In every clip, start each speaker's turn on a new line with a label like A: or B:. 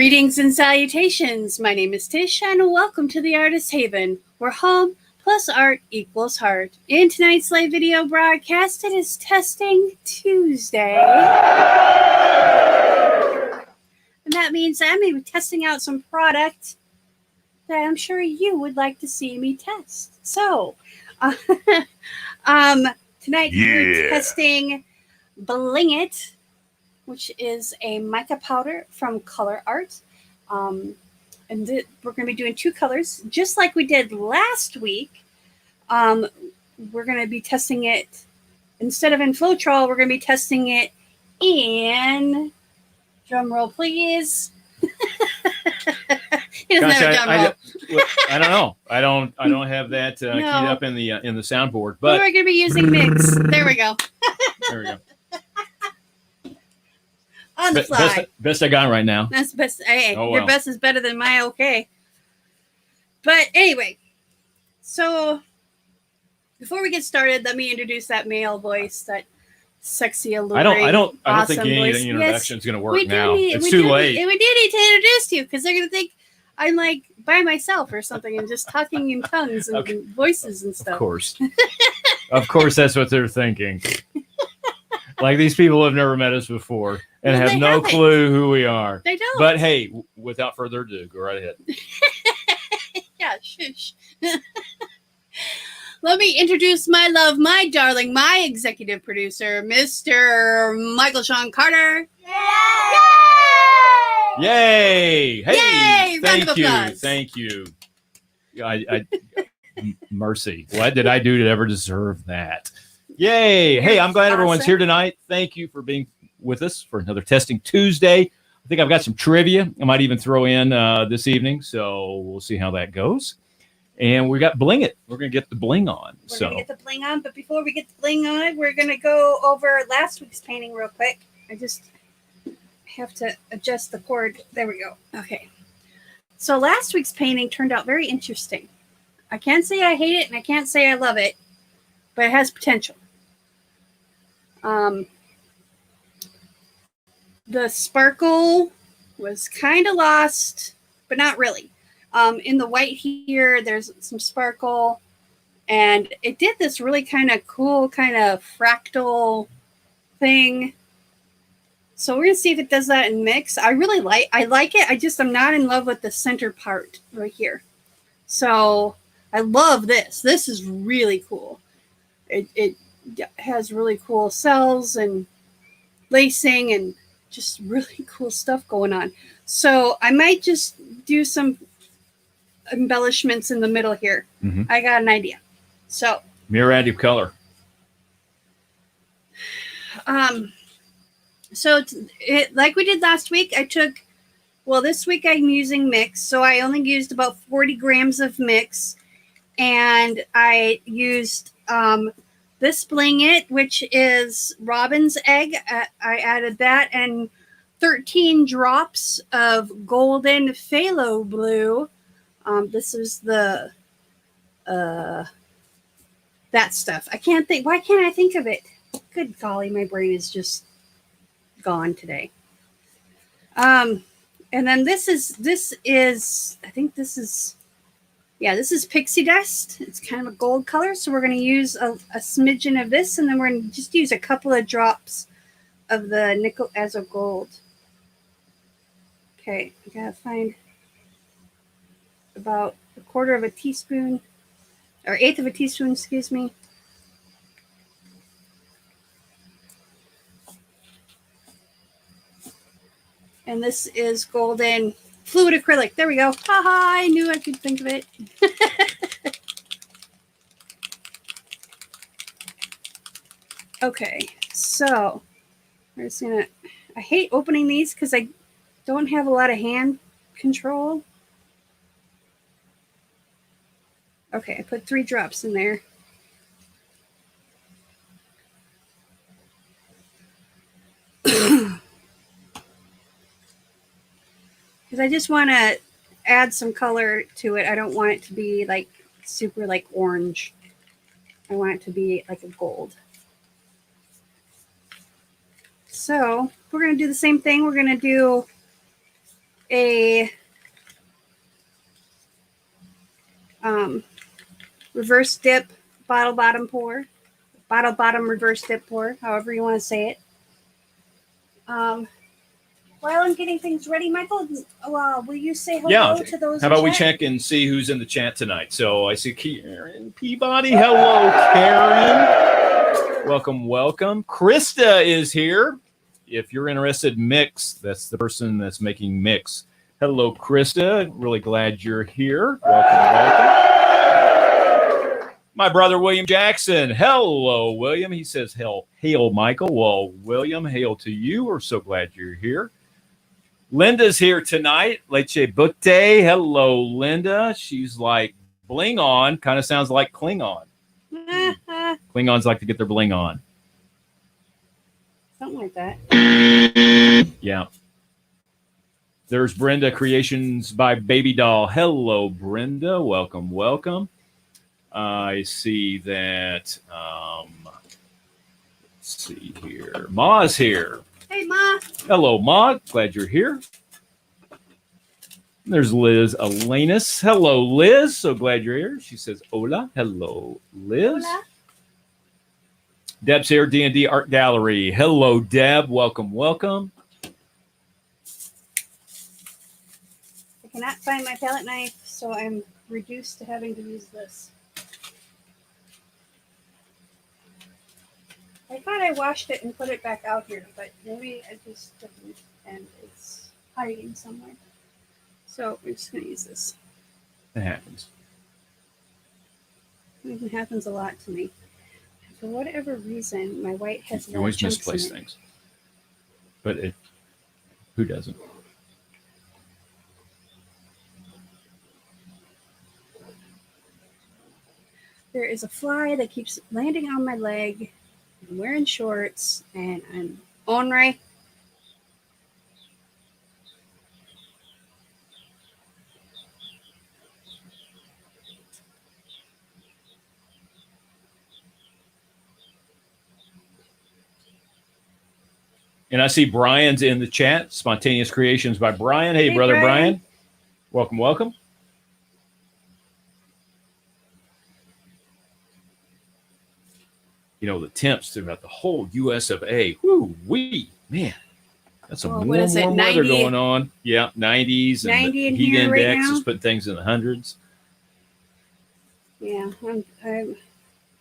A: Greetings and salutations. My name is Tish, and welcome to the Artist Haven, where home plus art equals heart. In tonight's live video broadcast, it is Testing Tuesday. And that means I'm going to be testing out some product that I'm sure you would like to see me test. So, tonight we're testing Bling It, which is a mica powder from Colour Arte. And we're going to be doing two colors, just like we did last week. We're going to be testing it, instead of in Floetrol, we're going to be testing it in, drum roll please. He doesn't have a drum roll.
B: I don't know. I don't have that keyed up in the soundboard. But
A: we're going to be using MiX. There we go.
B: There we go.
A: On the fly.
B: Best I got right now.
A: That's the best. Hey,
B: oh, well.
A: Your best is better than my okay. But anyway, so before we get started, let me introduce that male voice, that sexy, alluring,
B: I don't
A: awesome
B: think any
A: voice.
B: introduction is going to work now.
A: It's
B: too late.
A: We do need to introduce you because they're going to think I'm like by myself or something and just talking in tongues and voices and stuff.
B: Of course. Of course, that's what they're thinking. Like these people have never met us before and have no clue who we are.
A: They don't.
B: But hey, without further ado, go right ahead.
A: Yeah, shush. Let me introduce my love, my darling, my executive producer, Mr. Michael Sean Carter.
B: Yay! Yay! Hey!
A: Yay! Round of applause.
B: Thank you. I mercy. What did I do to ever deserve that? Yay! Hey, I'm glad everyone's here tonight. Thank you for being with us for another Testing Tuesday. I think I've got some trivia I might even throw in this evening, so we'll see how that goes. And we got Bling It. We're going to get the bling on.
A: We're going to get the bling on, but before we get the bling on, we're going to go over last week's painting real quick. I just have to adjust the cord. There we go. Okay. So last week's painting turned out very interesting. I can't say I hate it, and I can't say I love it, but it has potential. The sparkle was kind of lost, but not really. In the white here, there's some sparkle, and it did this really kind of cool, kind of fractal thing. So we're gonna see if it does that in MiX. I like it. I'm not in love with the center part right here. So I love this. This is really cool. It has really cool cells and lacing and just really cool stuff going on. So I might just do some embellishments in the middle here. I got an idea. So
B: mirror of color.
A: So like we did last week, this week I'm using MiX. So I only used about 40 grams of MiX, and I used this Bling It, which is robin's egg. I added that, and 13 drops of golden phthalo blue. This is the that stuff. I can't think. Why can't I think of it? Good golly, my brain is just gone today. And then this is pixie dust. It's kind of a gold color, so we're going to use a smidgen of this, and then we're going to just use a couple of drops of the nickel as a gold. Okay, I gotta find about a quarter of a teaspoon, or eighth of a teaspoon, excuse me. And this is golden fluid acrylic. There we go. Haha, I knew I could think of it. Okay, so we're just gonna, I hate opening these because I don't have a lot of hand control. Okay, I put 3 drops in there. Because I just want to add some color to it. I don't want it to be like super like orange. I want it to be like a gold. So we're going to do the same thing. We're going to do a reverse dip bottle bottom pour, bottle bottom reverse dip pour, however you want to say it. While I'm getting things ready, Michael, will you say hello to those?
B: How about we check and see who's in the chat tonight? So I see Karen Peabody. Hello, Karen. Welcome, welcome. Krista is here. If you're interested in MiX, that's the person that's making MiX. Hello, Krista. Really glad you're here. Welcome. My brother, William Jackson. Hello, William. He says, hail, Michael. Well, William, hail to you. We're so glad you're here. Linda's here tonight. Leche Butte. Hello, Linda. She's like bling on. Kind of sounds like Klingon. Klingons like to get their bling on.
A: Something like that.
B: Yeah. There's Brenda Creations by Baby Doll. Hello, Brenda. Welcome, welcome. I see that. Let's see here. Ma's here.
A: Hey, Ma.
B: Hello, Ma. Glad you're here. There's Liz Alanis. Hello, Liz. So glad you're here. She says, hola. Hello, Liz.
A: Hola.
B: Deb's here, D&D Art Gallery. Hello, Deb. Welcome, welcome.
A: I cannot find my palette knife, so I'm reduced to having to use this. I thought I washed it and put it back out here, but maybe I just didn't, and it's hiding somewhere. So we're just going to use this.
B: It happens.
A: It happens a lot to me. For whatever reason, my white has
B: You always misplace things. But who doesn't?
A: There is a fly that keeps landing on my leg. I'm wearing shorts, and I'm ornery.
B: And I see Brian's in the chat. Spontaneous Creations by Brian. Hey, brother Brian. Welcome, welcome. You know, the temps throughout the whole US of A. Whoo, man. That's some warm weather going on. Yeah, 90s. And
A: 90 in
B: heat
A: here
B: index
A: right
B: is putting things in the hundreds.
A: Yeah, I'm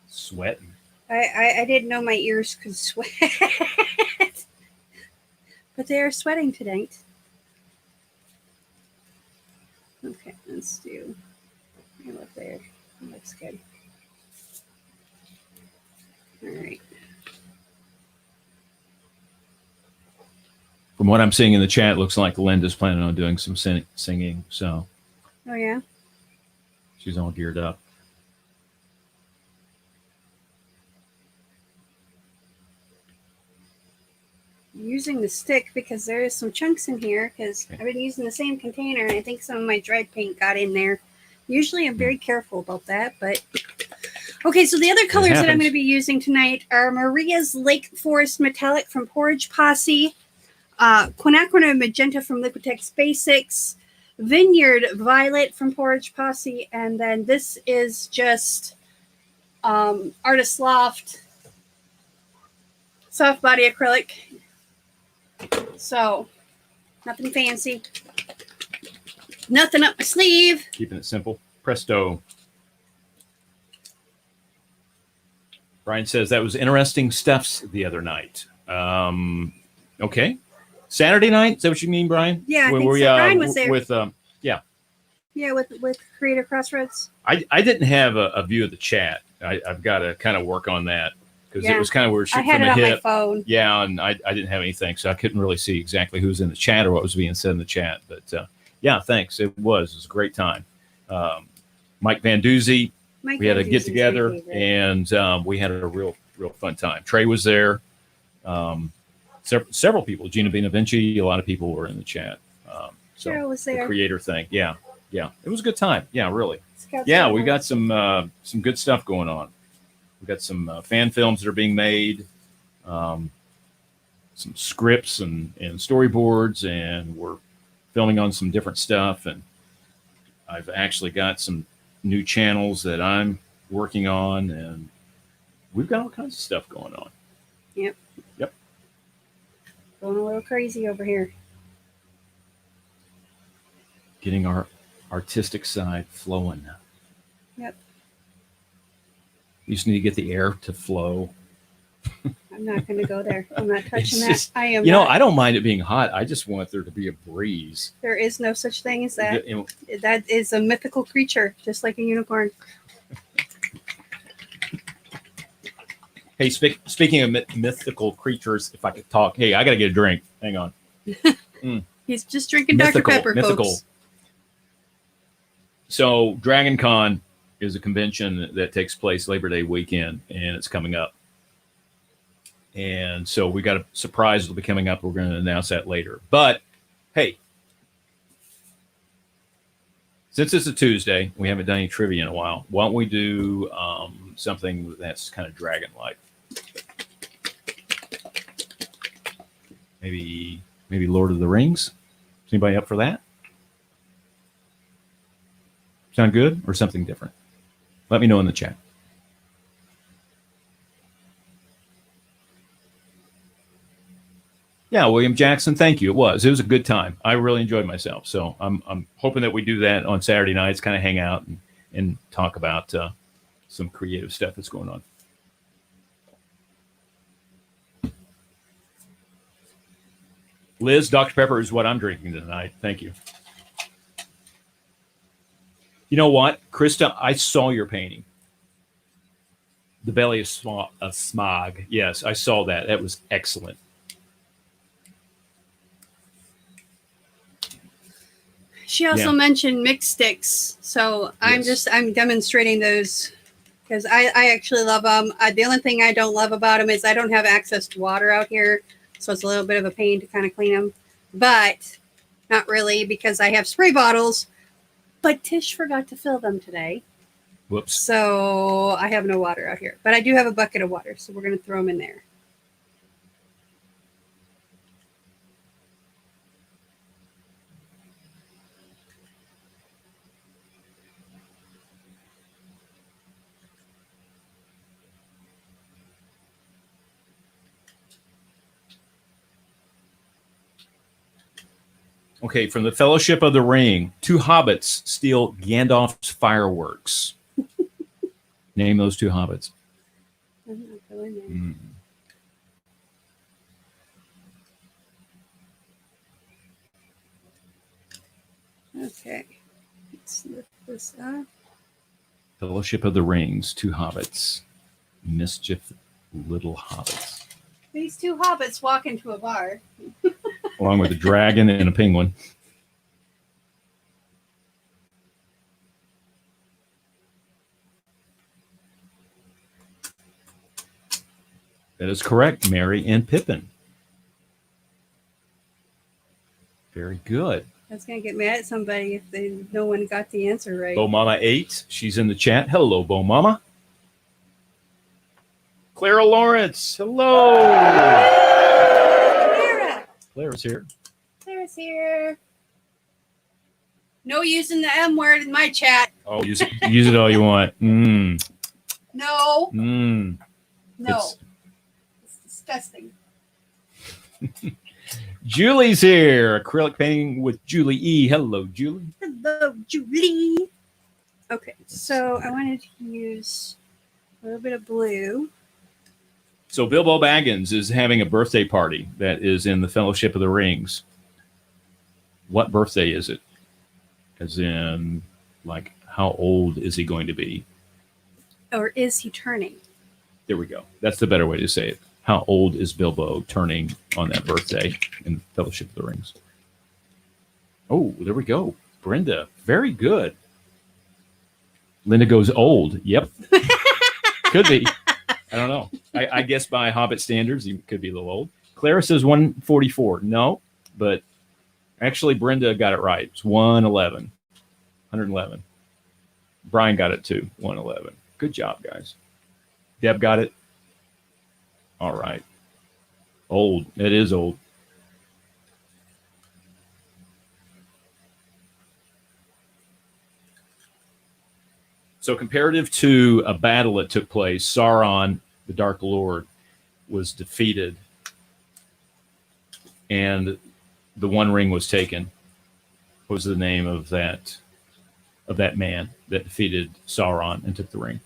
B: sweating.
A: I didn't know my ears could sweat. But they are sweating tonight. Okay, let's do up there. That looks good. All right.
B: From what I'm seeing in the chat, it looks like Linda's planning on doing some singing. So.
A: Oh, yeah?
B: She's all geared up.
A: Using the stick because there is some chunks in here because I've been using the same container and I think some of my dried paint got in there. Usually I'm very careful about that, but okay, so the other colors that I'm going to be using tonight are Maria's Lake Forest Metallic from Porridge Posse, Quinacridone Magenta from Liquitex Basics, Vineyard Violet from Porridge Posse, and then this is just Artist Loft Soft Body Acrylic. So, nothing fancy. Nothing up my sleeve.
B: Keeping it simple. Presto. Brian says that was interesting stuffs the other night. Okay. Saturday night? Is that what you mean, Brian?
A: Yeah, I think so. Brian was there.
B: With,
A: Yeah, with Creator Crossroads.
B: I didn't have a view of the chat. I've got to kind of work on that. Because it was kind of where shoot from the hip. I had it on my phone. Yeah, and I didn't have anything, so I couldn't really see exactly who was in the chat or what was being said in the chat. But yeah, thanks. It was a great time. Mike Van Duzy, we had a get together, and we had a real fun time. Trey was there. Several people. Gina Benavinci, a lot of people were in the chat. So
A: Cheryl was there.
B: The creator thing. Yeah, it was a good time. Yeah, really. Yeah, we got some good stuff going on. We've got some fan films that are being made, some scripts and storyboards, and we're filming on some different stuff, and I've actually got some new channels that I'm working on, and we've got all kinds of stuff going on.
A: Yep.
B: Yep.
A: Going a little crazy over here.
B: Getting our artistic side flowing.
A: Yep.
B: You just need to get the air to flow.
A: I'm not going to go there. I'm not touching that.
B: Just,
A: I am.
B: You know,
A: not.
B: I don't mind it being hot. I just want there to be a breeze.
A: There is no such thing as that.
B: You know,
A: That is a mythical creature, just like a unicorn.
B: hey, speaking of mythical creatures, if I could talk, hey, I got to get a drink. Hang on.
A: He's just drinking
B: Mythical,
A: Dr. Pepper,
B: mythical.
A: folks.
B: So Dragon Con is a convention that takes place Labor Day weekend, and it's coming up. And so we got a surprise that'll be coming up. We're going to announce that later. But hey, since it's a Tuesday, we haven't done any trivia in a while. Why don't we do something that's kind of dragon-like? Maybe Lord of the Rings. Is anybody up for that? Sound good or something different? Let me know in the chat. Yeah, William Jackson, thank you. It was a good time. I really enjoyed myself. So I'm hoping that we do that on Saturday nights, kind of hang out and talk about some creative stuff that's going on. Liz, Dr. Pepper is what I'm drinking tonight. Thank you. You know what, Krista? I saw your painting. The Belly of Smog. Yes, I saw that. That was excellent.
A: She also mentioned MiX sticks, so I'm demonstrating those because I actually love them. The only thing I don't love about them is I don't have access to water out here, so it's a little bit of a pain to kind of clean them, but not really because I have spray bottles. But Tish forgot to fill them today.
B: Whoops.
A: So I have no water out here, but I do have a bucket of water, so we're going to throw them in there.
B: Okay, from the Fellowship of the Ring, 2 hobbits steal Gandalf's fireworks. Name those 2 hobbits.
A: I'm not filling it. Okay, let's lift this up.
B: Fellowship of the Rings, 2 hobbits. Mischief little hobbits.
A: These 2 hobbits walk into a bar.
B: Along with a dragon and a penguin. That is correct, Mary and Pippin. Very good.
A: I was going to get mad at somebody if no one got the answer right.
B: Bo Mama 8, she's in the chat. Hello, Bo Mama. Clara Lawrence, hello.
A: Clara.
B: Clara's here.
A: Clara's here. No using the M word in my chat.
B: Oh, use it all you want.
A: No.
B: No.
A: It's disgusting.
B: Julie's here. Acrylic painting with Julie E. Hello, Julie.
A: Hello, Julie. Okay, so I wanted to use a little bit of blue.
B: So Bilbo Baggins is having a birthday party that is in the Fellowship of the Rings. What birthday is it? As in, like, how old is he going to be?
A: Or is he turning?
B: There we go. That's the better way to say it. How old is Bilbo turning on that birthday in Fellowship of the Rings? Oh, there we go. Brenda, very good. Linda goes old. Yep. Could be. I don't know. I guess by Hobbit standards, he could be a little old. Clara says 144. No, but actually Brenda got it right. It's 111. 111. Brian got it too. 111. Good job, guys. Deb got it. All right. Old. It is old. So comparative to a battle that took place, Sauron, the Dark Lord, was defeated, and the One Ring was taken. What was the name of that man that defeated Sauron and took the ring?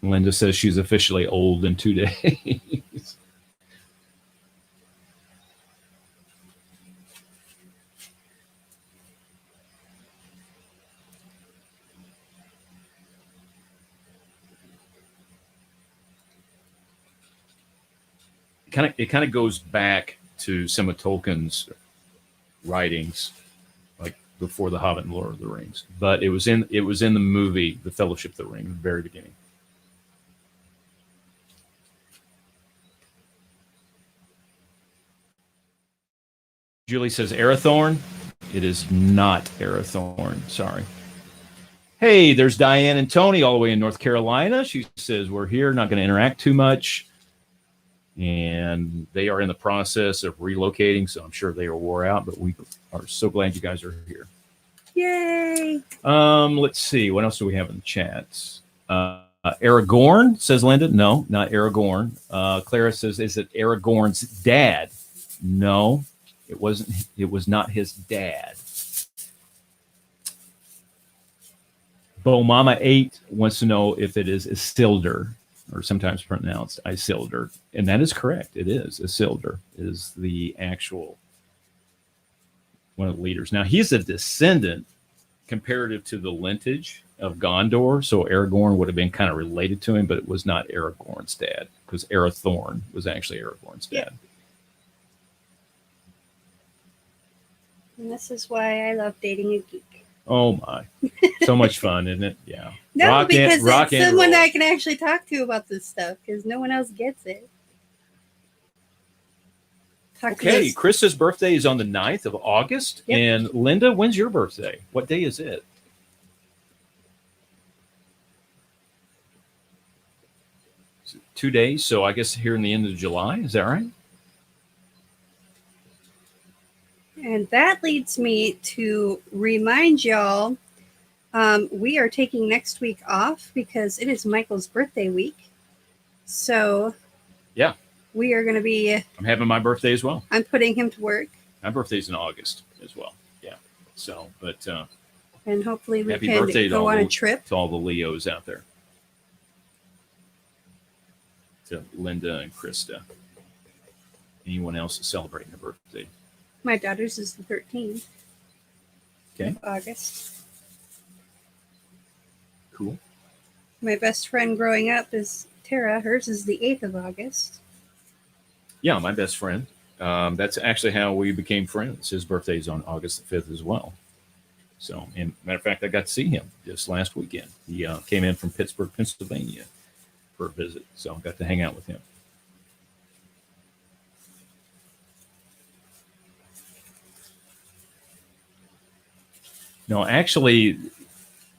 B: Linda says she's officially old in 2 days. It kind of goes back to some of Tolkien's writings, like before The Hobbit and Lord of the Rings. But it was in the movie The Fellowship of the Ring, the very beginning. Julie says Arathorn. It is not Arathorn. Sorry. Hey, there's Diane and Tony all the way in North Carolina. She says we're here, not going to interact too much. And they are in the process of relocating, so I'm sure they are wore out, but we are so glad you guys are here.
A: Yay!
B: Let's see. What else do we have in the chat? Aragorn, says Linda. No, not Aragorn. Clara says, is it Aragorn's dad? No, it wasn't. It was not his dad. Bo Mama 8 wants to know if it is Isildur, or sometimes pronounced Isildur. And that is correct. It is. Isildur is the actual one of the leaders. Now, he's a descendant comparative to the lineage of Gondor. So Aragorn would have been kind of related to him, but it was not Aragorn's dad, because Arathorn was actually Aragorn's dad.
A: And this is why I love dating a geek.
B: Oh my. So much fun, isn't it? Yeah.
A: No, because it's someone that I can actually talk to about this stuff, because no one else gets it.
B: Okay, Krista's birthday is on the 9th of August. Yep. And Linda, when's your birthday? What day is it? Is it 2 days? So I guess here in the end of July. Is that right?
A: And that leads me to remind y'all, we are taking next week off because it is Michael's birthday week. So
B: yeah,
A: we are going to be...
B: I'm having my birthday as well.
A: I'm putting him to work.
B: My birthday's in August as well. Yeah. So, but...
A: and hopefully we can go on a trip.
B: To all the Leos out there. To Linda and Krista. Anyone else celebrating their birthday?
A: My daughter's is the 13th of August.
B: Cool.
A: My best friend growing up is Tara. Hers is the 8th of August.
B: Yeah, my best friend. That's actually how we became friends. His birthday is on August the 5th as well. So, and matter of fact, I got to see him just last weekend. He came in from Pittsburgh, Pennsylvania for a visit. So I got to hang out with him. No, actually,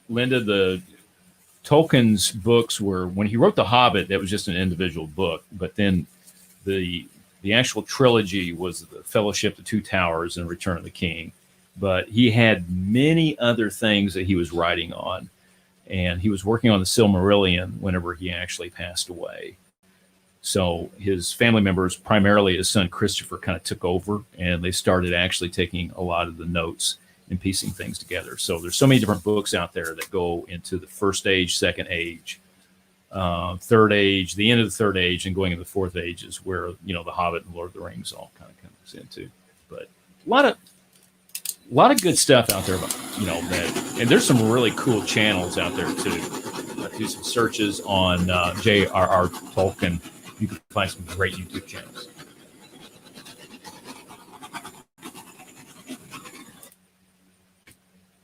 B: Linda, the Tolkien's books were, when he wrote The Hobbit, that was just an individual book. But then the actual trilogy was The Fellowship, The Two Towers, and Return of the King. But he had many other things that he was writing on. And he was working on the Silmarillion whenever he actually passed away. So his family members, primarily his son Christopher, kind of took over, and they started actually taking a lot of the notes and piecing things together. So there's so many different books out there that go into the first age, second age, third age, the end of the third age, and going into the fourth age is where, you know, The Hobbit and Lord of the Rings all kind of comes into. But a lot of good stuff out there, you know, that, and there's some really cool channels out there too. Do some searches on J.R.R. Tolkien. You can find some great YouTube channels.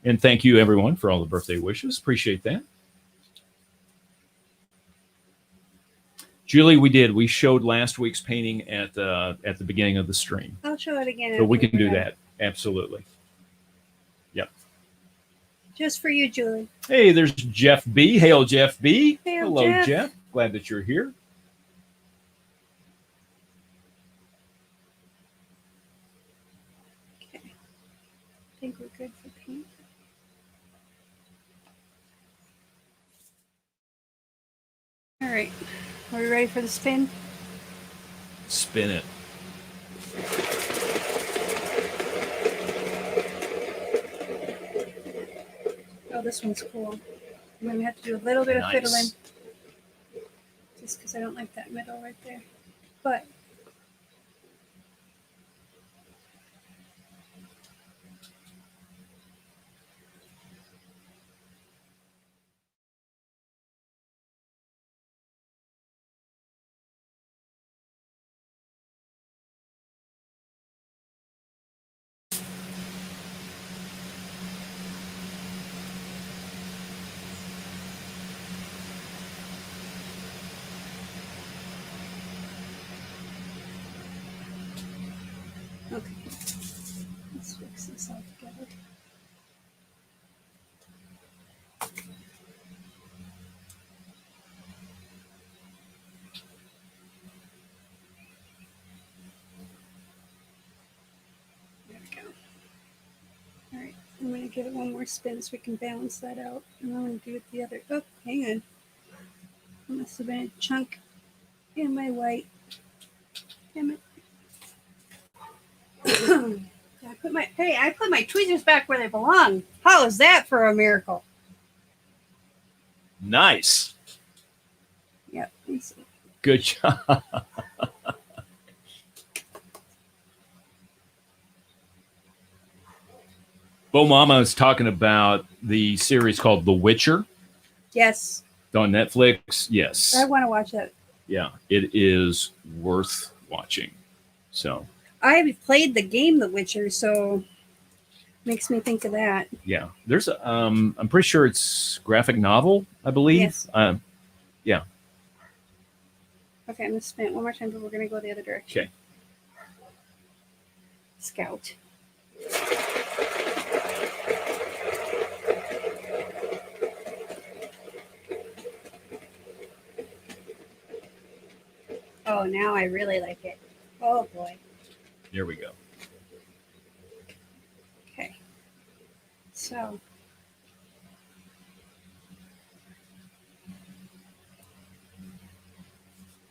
B: And thank you, everyone, for all the birthday wishes. Appreciate that. Julie, we showed last week's painting at the beginning of the stream.
A: I'll show it again.
B: So we can do that. Absolutely. Yep.
A: Just for you, Julie.
B: Hey, there's Jeff B. Hail, Jeff B.
A: Hail,
B: Hello,
A: Jeff.
B: Jeff. Glad that you're here.
A: Okay. I think we're good for paint. All right. Are we ready for the spin?
B: Spin it.
A: Oh, this one's cool. I'm going to have to do a little bit of fiddling. Just because I don't like that middle right there. But okay. Let's fix this all together. There we go. All right. I'm going to give it one more spin so we can balance that out. And I'm going to do it the other. Oh, hang on. There must have been a chunk in my white. Damn it. I put my tweezers back where they belong. How is that for a miracle?
B: Nice.
A: Yep.
B: Good job. Bo Mama is talking about the series called The Witcher.
A: Yes.
B: On Netflix. Yes.
A: I want to watch that.
B: Yeah, it is worth watching. So
A: I played the game The Witcher, so makes me think of that.
B: yeah, there's a I'm pretty sure it's graphic novel, I believe.
A: Yes.
B: Yeah.
A: Okay, I'm gonna spin it one more time, but we're gonna go the other direction.
B: Okay.
A: Scout. Oh, now I really like it. Oh boy.
B: There we go.
A: Okay. So.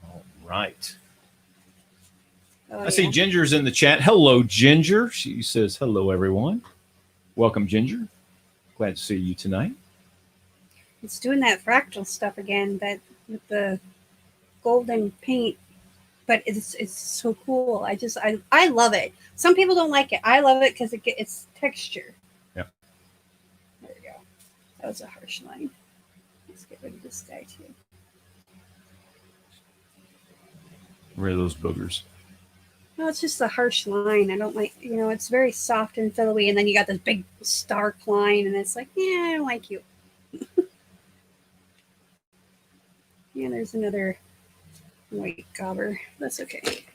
B: All right.
A: Oh,
B: I see Ginger's in the chat. Hello, Ginger. She says, hello, everyone. Welcome, Ginger. Glad to see you tonight.
A: It's doing that fractal stuff again, but with the golden paint. But it's so cool. I love it. Some people don't like it. I love it because it's texture.
B: Yeah.
A: There we go. That was a harsh line. Let's get rid of this guy too.
B: Rid of those boogers.
A: No, it's just a harsh line. I don't like, it's very soft and fillowy, and then you got this big stark line, and it's like, yeah, I don't like you. Yeah, there's another white gobber. That's okay.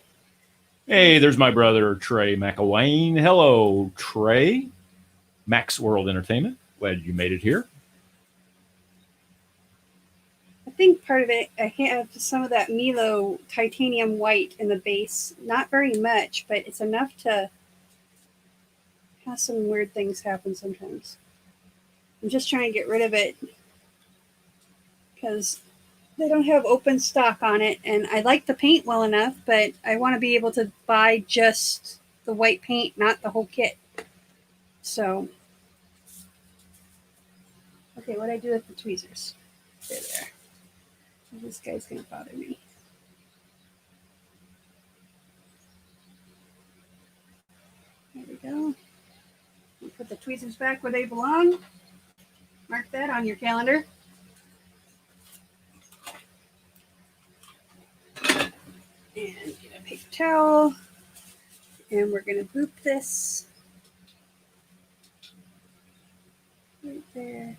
B: Hey, there's my brother, Trey McElwain. Hello, Trey. Max World Entertainment. Glad you made it here.
A: I think part of it, I have some of that Milo titanium white in the base. Not very much, but it's enough to have some weird things happen sometimes. I'm just trying to get rid of it because they don't have open stock on it, and I like the paint well enough, but I want to be able to buy just the white paint, not the whole kit. So, okay, what do I do with the tweezers? There. This guy's gonna bother me. There we go. We'll put the tweezers back where they belong. Mark that on your calendar. And get a paper towel. And we're gonna boop this right there.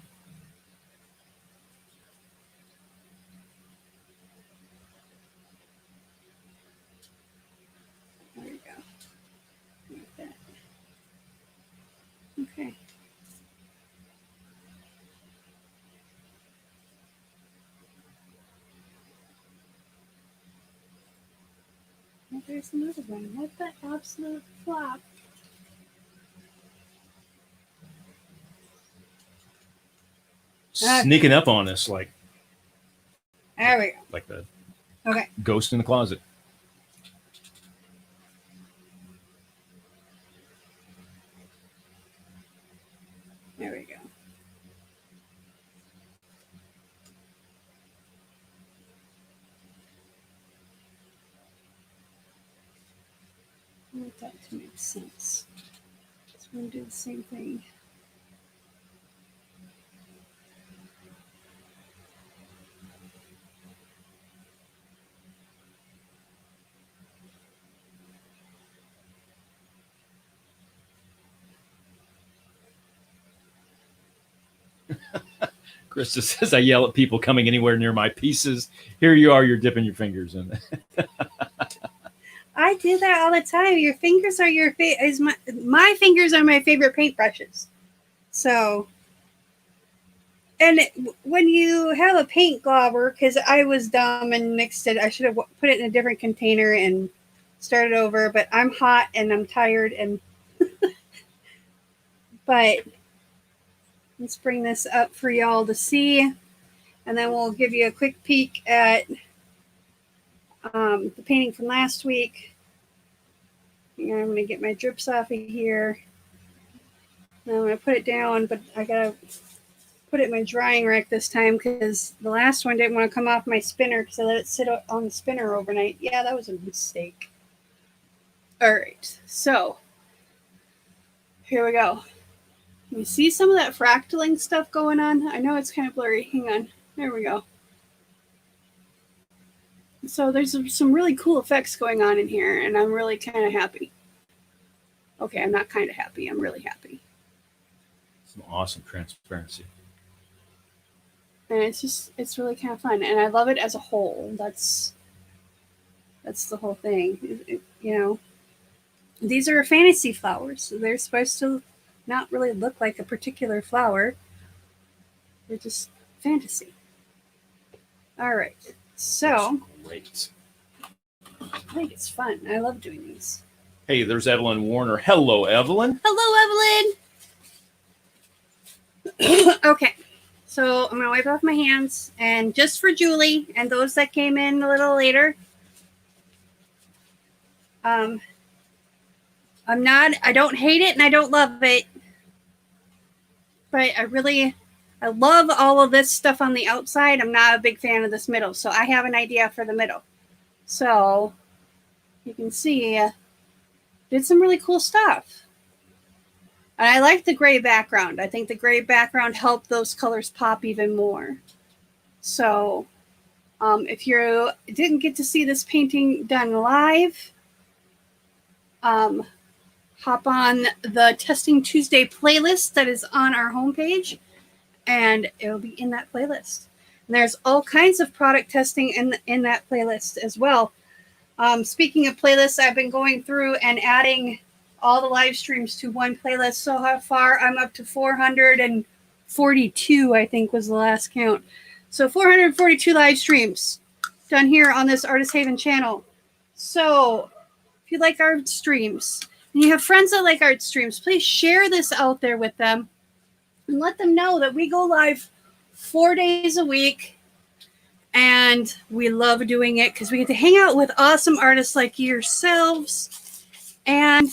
A: There we go. Like that. Okay. there's another one. What the absolute flop?
B: Sneaking up on us like
A: there we go.
B: Like the
A: Okay.
B: ghost in the closet.
A: There we go. I want that to make sense. So I'm going to do the same thing.
B: Krista says, I yell at people coming anywhere near my pieces. Here you are, you're dipping your fingers in it.
A: I do that all the time. Your fingers are my fingers are my favorite paintbrushes. So, and when you have a paint globber, because I was dumb and mixed it, I should have put it in a different container and started over. But I'm hot and I'm tired, and but let's bring this up for y'all to see, and then we'll give you a quick peek at the painting from last week. I'm going to get my drips off of here. Now I'm going to put it down, but I got to put it in my drying rack this time because the last one didn't want to come off my spinner because I let it sit on the spinner overnight. Yeah, that was a mistake. All right, so here we go. You see some of that fractaling stuff going on? I know it's kind of blurry. Hang on. There we go. So there's some really cool effects going on in here, and I'm really kind of happy. Okay, I'm not kind of happy. I'm really happy.
B: Some awesome transparency.
A: And it's really kind of fun, and I love it as a whole. That's the whole thing. You know, these are fantasy flowers, so they're supposed to not really look like a particular flower. They're just fantasy. All right, so
B: great.
A: I think it's fun. I love doing these.
B: Hey, there's Evelyn Warner. Hello, Evelyn.
A: Hello, Evelyn. Okay, so I'm gonna wipe off my hands, and just for Julie and those that came in a little later, I don't hate it and I don't love it, but I love all of this stuff on the outside. I'm not a big fan of this middle, so I have an idea for the middle. So you can see, did some really cool stuff. And I like the gray background. I think the gray background helped those colors pop even more. So if you didn't get to see this painting done live, hop on the Testing Tuesday playlist that is on our homepage, and it'll be in that playlist. And there's all kinds of product testing in that playlist as well. Speaking of playlists, I've been going through and adding all the live streams to one playlist. So far, I'm up to 442, I think was the last count. So 442 live streams done here on this Artist Haven channel. So if you like art streams and you have friends that like art streams, please share this out there with them and let them know that we go live 4 days a week. And we love doing it because we get to hang out with awesome artists like yourselves and,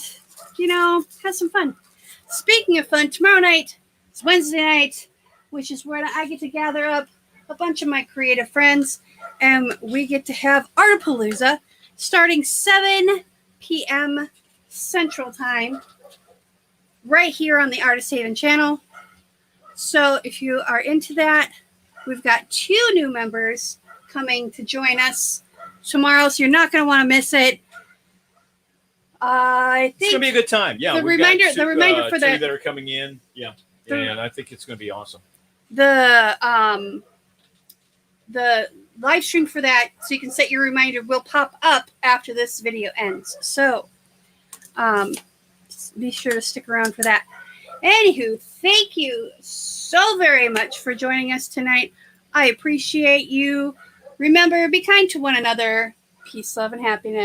A: you know, have some fun. Speaking of fun, tomorrow night is Wednesday night, which is where I get to gather up a bunch of my creative friends, and we get to have Artapalooza starting 7 p.m. Central Time right here on the Artist Haven channel. So if you are into that, we've got 2 new members coming to join us tomorrow, so you're not going to want to miss it. I think
B: it's going to be a good time. Yeah,
A: the reminder for
B: 2 that are coming in. Yeah, and I think it's going to be awesome.
A: The live stream for that, so you can set your reminder, will pop up after this video ends. So be sure to stick around for that. Anywho, thank you so very much for joining us tonight. I appreciate you. Remember, be kind to one another. Peace, love, and happiness.